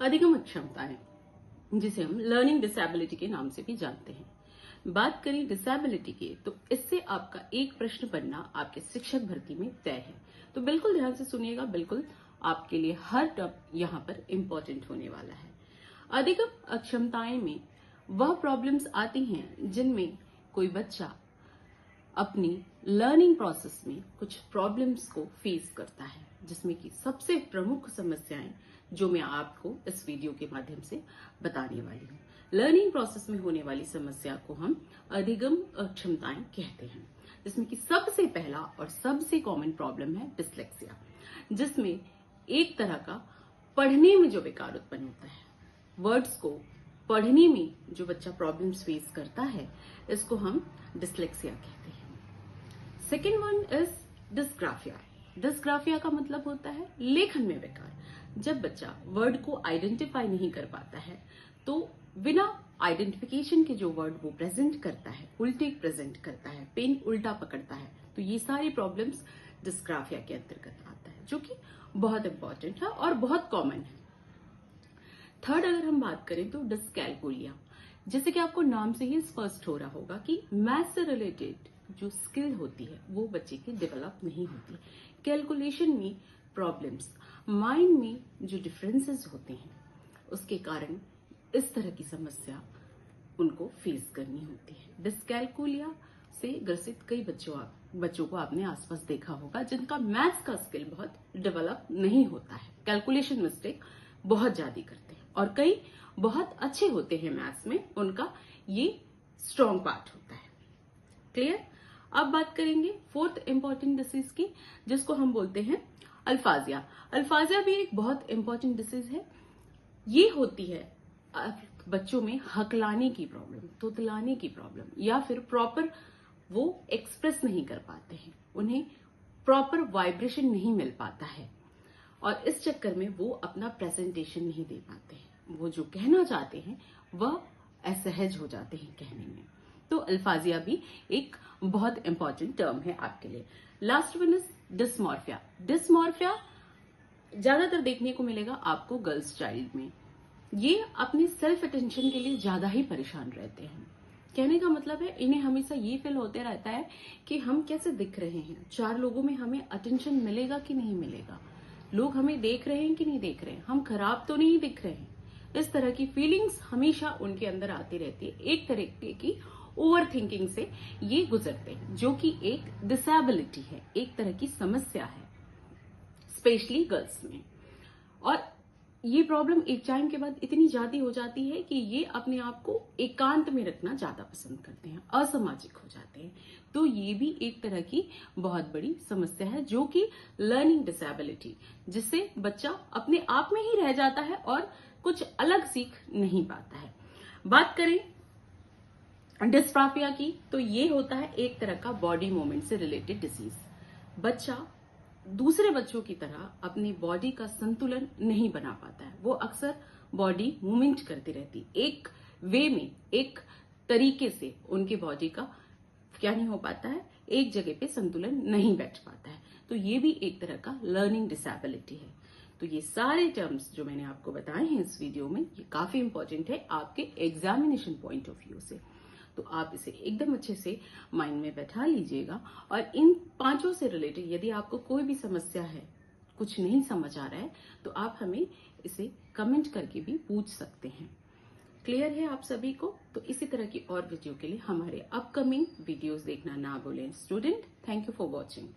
अधिगम क्षमताएं, जिसे हम लर्निंग डिसेबिलिटी के नाम से भी जानते हैं। बात करें डिसेबिलिटी की, तो इससे आपका एक प्रश्न बनना आपके शिक्षक भर्ती में तय है। तो बिल्कुल ध्यान से सुनिएगा, बिल्कुल आपके लिए हर टर्म यहाँ पर इंपॉर्टेंट होने वाला है। अधिगम अक्षमताएं में वह प्रॉब्लम्स आती हैं जिनमें कोई बच्चा अपनी लर्निंग प्रोसेस में कुछ प्रॉब्लम्स को फेस करता है, जिसमें कि सबसे प्रमुख समस्याएं जो मैं आपको इस वीडियो के माध्यम से बताने वाली हूँ। लर्निंग प्रोसेस में होने वाली समस्या को हम अधिगम अक्षमताएं कहते हैं, जिसमें कि सबसे पहला और सबसे कॉमन प्रॉब्लम है डिसलेक्सिया, जिसमें एक तरह का पढ़ने में जो विकार उत्पन्न होता है, वर्ड्स को पढ़ने में जो बच्चा प्रॉब्लम्स फेस करता है, इसको हम डिसलेक्सिया कहते हैं। Second one is dysgraphia. Dysgraphia का मतलब होता है लेखन में विकार। जब बच्चा वर्ड को आइडेंटिफाई नहीं कर पाता है, तो बिना आइडेंटिफिकेशन के जो वर्ड वो प्रेजेंट करता है, उल्टे प्रेजेंट करता है, पेन उल्टा पकड़ता है, तो ये सारी प्रॉब्लम्स डिस्ग्राफिया के अंतर्गत आता है, जो कि बहुत इंपॉर्टेंट है और बहुत कॉमन है। थर्ड अगर हम बात करें तो डिस्कैलकुलिया, जैसे कि आपको नाम से ही स्पष्ट हो रहा होगा कि मैथ से रिलेटेड जो स्किल होती है वो बच्चे की डेवलप नहीं होती। कैलकुलेशन में प्रॉब्लम्स, माइंड में जो डिफरेंसेस होते हैं, उसके कारण इस तरह की समस्या उनको फेस करनी होती है। डिस्कैलकुलिया से ग्रसित कई बच्चों को आपने आसपास देखा होगा, जिनका मैथ्स का स्किल बहुत डेवलप नहीं होता है, कैलकुलेशन मिस्टेक बहुत ज्यादा करते हैं, और कई बहुत अच्छे होते हैं मैथ्स में, उनका ये स्ट्रॉन्ग पार्ट होता है। क्लियर? अब बात करेंगे फोर्थ इंपॉर्टेंट डिसीज की, जिसको हम बोलते हैं अल्फाजिया। अल्फाजिया भी एक बहुत इंपॉर्टेंट डिसीज है। ये होती है बच्चों में हकलाने की प्रॉब्लम, तुतलाने की प्रॉब्लम, या फिर प्रॉपर वो एक्सप्रेस नहीं कर पाते हैं, उन्हें प्रॉपर वाइब्रेशन नहीं मिल पाता है, और इस चक्कर में वो अपना प्रेजेंटेशन नहीं दे पाते हैं। वो जो कहना चाहते हैं वह असहज हो जाते हैं कहने में। तो अल्फाजिया भी एक बहुत इंपॉर्टेंट टर्म है आपके लिए। Last one is dysmorphia. Dysmorphia ज्यादातर देखने को मिलेगा आपको गर्ल्स चाइल्ड में। ये अपने सेल्फ अटेंशन के लिए ज्यादा ही परेशान रहते हैं। कहने का मतलब है, इन्हें हमेशा ये फील होते रहता है कि हम कैसे दिख रहे हैं, चार लोगों में हमें अटेंशन मिलेगा कि नहीं मिलेगा, लोग हमें देख रहे हैं कि नहीं देख रहे हैं, हम खराब तो नहीं दिख रहे हैं। इस तरह की फीलिंग्स हमेशा उनके अंदर आती रहती है। एक तरीके की ओवर थिंकिंग से ये गुजरते हैं, जो कि एक डिसेबिलिटी है, एक तरह की समस्या है, स्पेशली गर्ल्स में। और ये प्रॉब्लम एक टाइम के बाद इतनी ज्यादा हो जाती है कि ये अपने आप को एकांत में रखना ज्यादा पसंद करते हैं, असामाजिक हो जाते हैं। तो ये भी एक तरह की बहुत बड़ी समस्या है, जो कि लर्निंग डिसेबिलिटी, जिससे बच्चा अपने आप में ही रह जाता है और कुछ अलग सीख नहीं पाता है। बात करें डिस्ट्राफिया की, तो ये होता है एक तरह का बॉडी मूवमेंट से रिलेटेड डिजीज। बच्चा दूसरे बच्चों की तरह अपनी बॉडी का संतुलन नहीं बना पाता है, वो अक्सर बॉडी मूवमेंट करती रहती, एक वे में, एक तरीके से उनकी बॉडी का क्या नहीं हो पाता है, एक जगह पे संतुलन नहीं बैठ पाता है। तो ये भी एक तरह का लर्निंग डिसेबिलिटी है। तो ये सारे टर्म्स जो मैंने आपको बताए हैं इस वीडियो में, ये काफी इंपॉर्टेंट है आपके एग्जामिनेशन पॉइंट ऑफ व्यू से। तो आप इसे एकदम अच्छे से माइंड में बैठा लीजिएगा, और इन पांचों से रिलेटेड यदि आपको कोई भी समस्या है, कुछ नहीं समझ आ रहा है, तो आप हमें इसे कमेंट करके भी पूछ सकते हैं। क्लियर है आप सभी को? तो इसी तरह की और वीडियो के लिए हमारे अपकमिंग वीडियोस देखना ना भूलें student. Thank you for watching.